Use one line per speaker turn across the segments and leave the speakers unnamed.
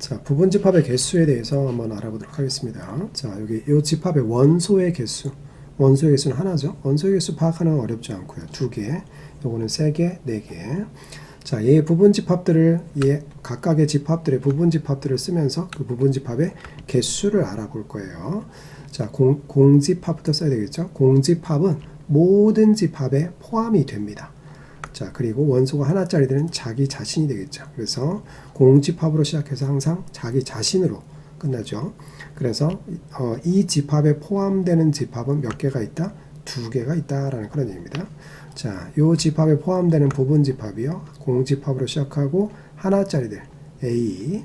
자, 부분 집합의 개수에 대해서 한번 알아보도록 하겠습니다. 자, 여기 이 집합의 원소의 개수는 하나죠. 원소의 개수 파악하는 건 어렵지 않고요. 2개, 요거는 3개, 4개. 자, 얘 부분 집합들을, 각각의 집합들의 부분 집합들을 쓰면서 그 부분 집합의 개수를 알아볼 거예요. 자, 공집합부터 써야 되겠죠. 공집합은 모든 집합에 포함이 됩니다. 자, 그리고 원소가 하나짜리들은 자기 자신이 되겠죠. 그래서 공집합으로 시작해서 항상 자기 자신으로 끝나죠. 그래서 이 집합에 포함되는 집합은 몇 개가 있다? 2개가 있다라는 그런 얘기입니다. 자, 이 집합에 포함되는 부분 집합이요. 공집합으로 시작하고 하나짜리들 A,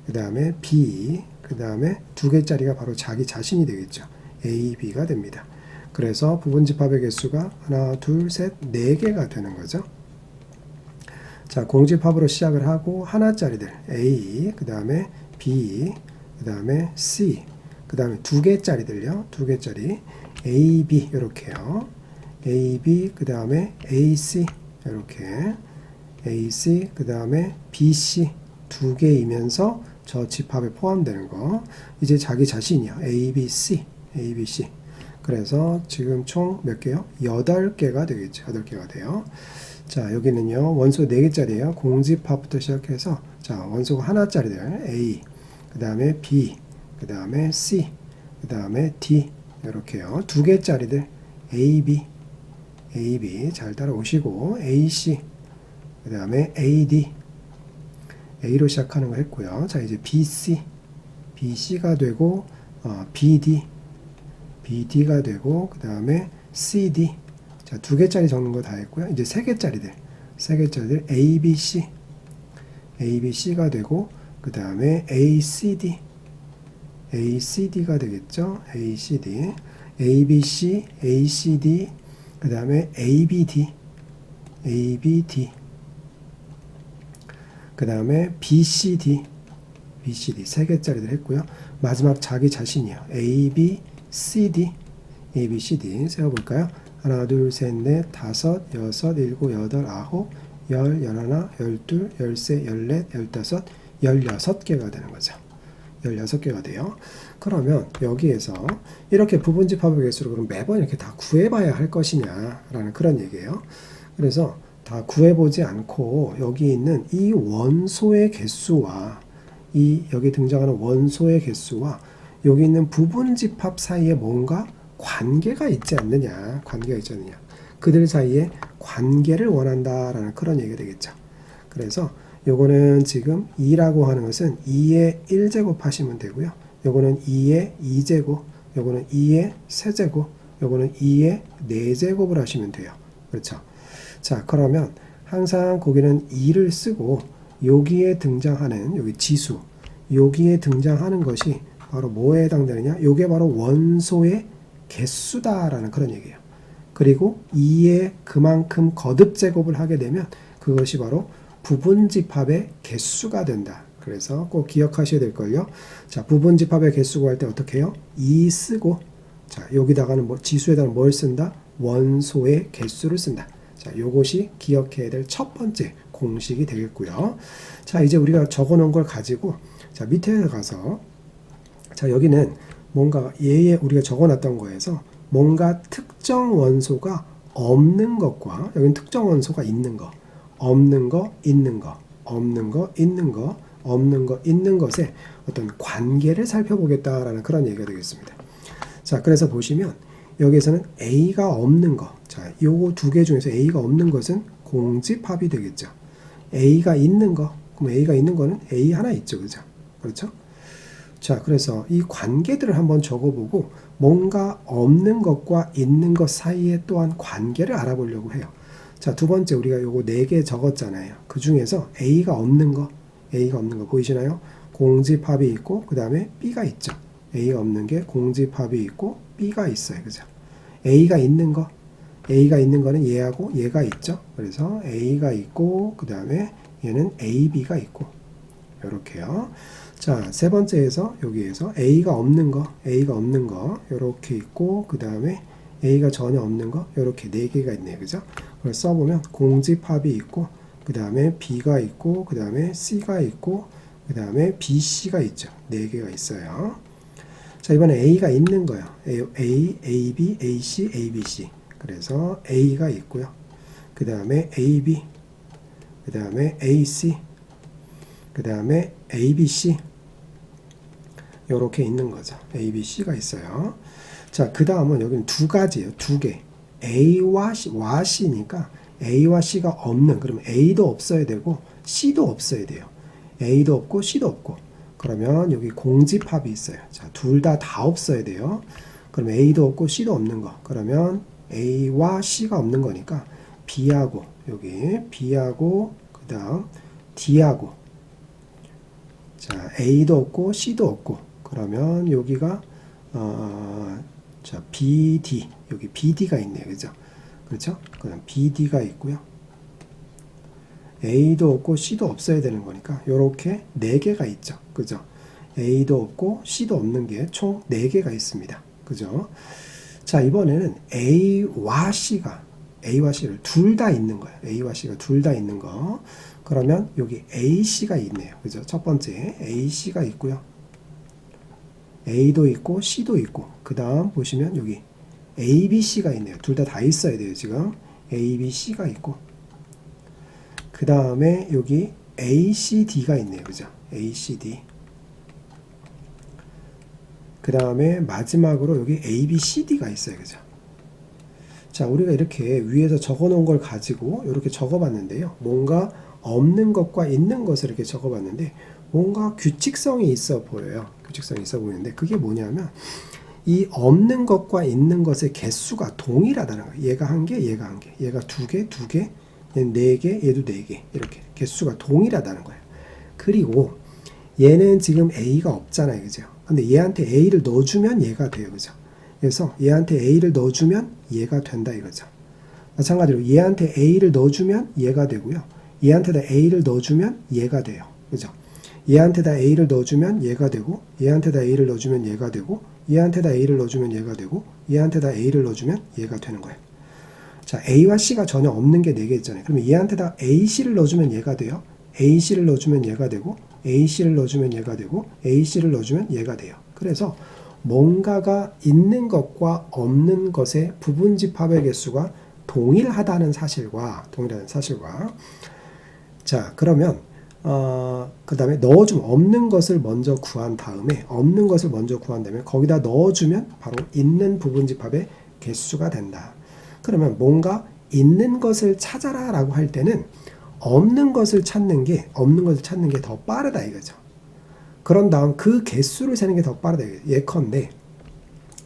그 다음에 B, 그 다음에 2개짜리가 바로 자기 자신이 되겠죠. A, B가 됩니다. 그래서 부분 집합의 개수가 하나, 둘, 셋, 4개가 되는 거죠. 자, 공집합으로 시작을 하고 하나짜리들 A, 그 다음에 B, 그 다음에 C, 그 다음에 2개짜리들요. 2개짜리 A, B 이렇게요. A, B, 그 다음에 A, C 이렇게 A, C, 그 다음에 B, C 2개이면서 저 집합에 포함되는 거. 이제 자기 자신이요. A, B, C, A, B, C. 그래서 지금 총 몇 개요? 8개가 되겠죠. 8개가 돼요. 자, 여기는요, 원소 4개짜리예요. 공집합부터 시작해서, 자, 원소가 하나짜리들, A, 그 다음에 B, 그 다음에 C, 그 다음에 D, 이렇게요. 2개짜리들, A, B, 잘 따라오시고, A, C, 그 다음에 A, D, A로 시작하는 거 했고요. 자, 이제 B, C가 되고, B, D가 되고, 그 다음에 CD. 자, 2개짜리 적는 거 다 했고요. 이제 3개짜리들 ABC가 되고, 그 다음에 ACD가 되겠죠. ABC, ACD, 그 다음에 ABD, 그 다음에 BCD 3개짜리들 했고요. 마지막 자기 자신이요. ABCD 세어볼까요? 하나, 둘, 셋, 넷, 다섯, 여섯, 일곱, 여덟, 아홉, 열, 열하나, 열둘, 열세, 열넷, 열다섯, 16개가 되는 거죠. 16개가 돼요. 그러면 여기에서 이렇게 부분 집합의 개수를 그럼 매번 이렇게 다 구해봐야 할 것이냐라는 그런 얘기예요. 그래서 다 구해보지 않고 여기 있는 이 원소의 개수와 여기 등장하는 원소의 개수와 여기 있는 부분 집합 사이에 뭔가 관계가 있지 않느냐. 그들 사이에 관계를 원한다라는 그런 얘기가 되겠죠. 그래서 요거는 지금 2라고 하는 것은 2의 1제곱 하시면 되고요. 요거는 2의 2제곱, 요거는 2의 세제곱, 요거는 2의 4제곱을 하시면 돼요. 그렇죠. 자, 그러면 항상 거기는 2를 쓰고 여기에 등장하는 여기 지수, 여기에 등장하는 것이 바로 뭐에 해당되느냐? 요게 바로 원소의 개수다라는 그런 얘기예요. 그리고 2에 그만큼 거듭 제곱을 하게 되면 그것이 바로 부분 집합의 개수가 된다. 그래서 꼭 기억하셔야 될걸요. 자, 부분 집합의 개수 구할 때 어떻게 해요? 2 쓰고, 자, 여기다가는 지수에다가 뭘 쓴다? 원소의 개수를 쓴다. 자, 요것이 기억해야 될 첫 번째 공식이 되겠고요. 자, 이제 우리가 적어 놓은 걸 가지고, 자, 밑에 가서, 자, 여기는 뭔가 우리가 적어 놨던 거에서 뭔가 특정 원소가 없는 것과 여기는 특정 원소가 있는 것, 없는 거, 있는 거, 없는 거, 있는 거, 없는 거, 있는 것의 어떤 관계를 살펴보겠다라는 그런 얘기가 되겠습니다. 자, 그래서 보시면 여기에서는 A가 없는 거, 자, 요거 2개 중에서 A가 없는 것은 공집합이 되겠죠. A가 있는 거, 그럼 A가 있는 거는 A 하나 있죠, 그죠? 그렇죠? 자, 그래서 이 관계들을 한번 적어보고 뭔가 없는 것과 있는 것 사이에 또한 관계를 알아보려고 해요. 자, 두 번째 우리가 요거 4개 적었잖아요. 그 중에서 A가 없는 거 보이시나요? 공집합이 있고 그 다음에 B가 있죠. A가 없는 게 공집합이 있고 B가 있어요. 그죠? A가 있는 거는 얘하고 얘가 있죠. 그래서 A가 있고 그 다음에 얘는 AB가 있고 요렇게요. 자, 세 번째에서 여기에서 A가 없는 거 요렇게 있고 그 다음에 A가 전혀 없는 거 요렇게 4개가 있네요. 그죠? 그걸 써보면 공집합이 있고 그 다음에 B가 있고 그 다음에 C가 있고 그 다음에 BC가 있죠. 4개가 있어요. 자, 이번에 A가 있는 거예요. A, AB, AC, ABC. 그래서 A가 있고요. 그 다음에 AB, 그 다음에 AC, 그 다음에 ABC. 요렇게 있는 거죠. ABC가 있어요. 자, 그 다음은 여기는 두 가지예요. 두 개. A와 C니까 A와 C가 없는, 그러면 A도 없어야 되고 C도 없어야 돼요. A도 없고 C도 없고. 그러면 여기 공집합이 있어요. 자, 둘 다 없어야 돼요. 그러면 A도 없고 C도 없는 거. 그러면 A와 C가 없는 거니까 B하고 여기 B하고 그 다음 D하고, 자, A도 없고 C도 없고. 그러면 여기가 자, BD, 여기 BD가 있네요. 그죠? 그렇죠? 그다음 BD가 있고요. A도 없고 C도 없어야 되는 거니까 요렇게 4개가 있죠. 그죠? A도 없고 C도 없는 게 총 4개가 있습니다. 그죠? 자, 이번에는 A와 C를 둘 다 있는 거예요. A와 C가 둘 다 있는 거. 그러면 여기 AC가 있네요. 그죠? 첫 번째 AC가 있고요. A도 있고 C도 있고, 그 다음 보시면 여기 ABC가 있네요. 둘 다 있어야 돼요. 지금 ABC가 있고, 그 다음에 여기 ACD가 있네요. 그죠? ACD. 그 다음에 마지막으로 여기 ABCD가 있어요. 그죠? 자, 우리가 이렇게 위에서 적어 놓은 걸 가지고 이렇게 적어 봤는데요. 뭔가 없는 것과 있는 것을 이렇게 적어 봤는데 뭔가 규칙성이 있어 보여요. 규칙성이 있어 보이는데 그게 뭐냐면 이 없는 것과 있는 것의 개수가 동일하다는 거예요. 얘가 한 개, 얘가 한 개, 얘가 두 개, 얘는 4개, 얘도 4개. 이렇게 개수가 동일하다는 거예요. 그리고 얘는 지금 A가 없잖아요. 그죠? 근데 얘한테 A를 넣어주면 얘가 돼요. 그죠? 그래서 얘한테 A를 넣어주면 얘가 된다 이거죠. 마찬가지로 얘한테 A를 넣어주면 얘가 되고요. 얘한테다 A를 넣어주면 얘가 돼요. 그죠? 얘한테다 A를 넣어주면 얘가 되고, 얘한테다 A를 넣어주면 얘가 되고, 얘한테다 A를 넣어주면 얘가 되고, 얘한테다 A를 넣어주면 얘가 되는 거예요. 자, A와 C가 전혀 없는 게 4개 있잖아요. 그러면 얘한테다 AC를 넣어주면 얘가 돼요. AC를 넣어주면 얘가 되고, AC를 넣어주면 얘가 되고, AC를 넣어주면 얘가 돼요. 그래서 뭔가가 있는 것과 없는 것의 부분집합의 개수가 동일하다는 사실과 자, 그러면 그 다음에 넣어주면 없는 것을 먼저 구한 다음에 거기다 넣어주면 바로 있는 부분집합의 개수가 된다. 그러면 뭔가 있는 것을 찾아라 라고 할 때는 없는 것을 찾는 게 더 빠르다 이거죠. 그런 다음 그 개수를 세는 게 더 빠르다. 예컨대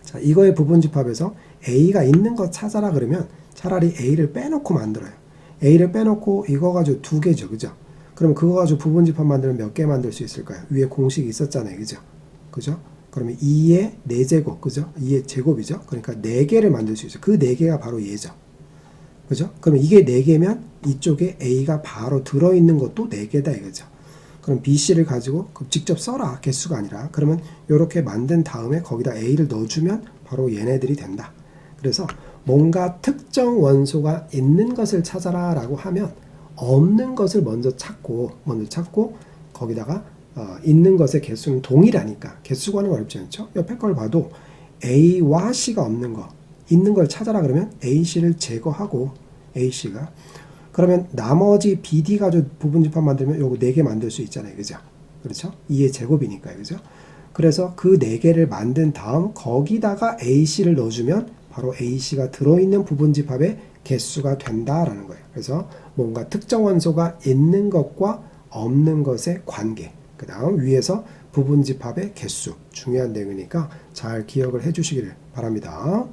자, 이거의 부분집합에서 A가 있는 것 찾아라 그러면 차라리 A를 빼놓고 만들어요. A를 빼놓고 이거 가지고 2개죠. 그죠? 그럼 그거 가지고 부분집합 만들면 몇 개 만들 수 있을까요? 위에 공식이 있었잖아요. 그죠? 그죠? 그러면 2의 4제곱, 그죠? 2의 제곱이죠? 그러니까 4개를 만들 수 있어요. 그 4개가 바로 얘죠. 그죠? 그러면 이게 4개면 이쪽에 A가 바로 들어있는 것도 4개다 이거죠. 그럼 BC를 가지고 직접 써라. 개수가 아니라. 그러면 이렇게 만든 다음에 거기다 A를 넣어주면 바로 얘네들이 된다. 그래서 뭔가 특정 원소가 있는 것을 찾아라 라고 하면 없는 것을 먼저 찾고 거기다가 있는 것의 개수는 동일하니까 개수 구하는 거 어렵지 않죠? 옆에 걸 봐도 A와 C가 없는 거 있는 걸 찾아라 그러면 AC를 제거하고 AC가 그러면 나머지 BD 가지고 부분집합 만들면 요거 4개 만들 수 있잖아요. 그죠? 그렇죠? 2의 제곱이니까요. 그죠? 그래서 그 4개를 만든 다음 거기다가 AC를 넣어주면 바로 AC가 들어있는 부분집합의 개수가 된다라는 거예요. 그래서 뭔가 특정 원소가 있는 것과 없는 것의 관계, 그 다음 위에서 부분집합의 개수, 중요한 내용이니까 잘 기억을 해 주시기를 바랍니다.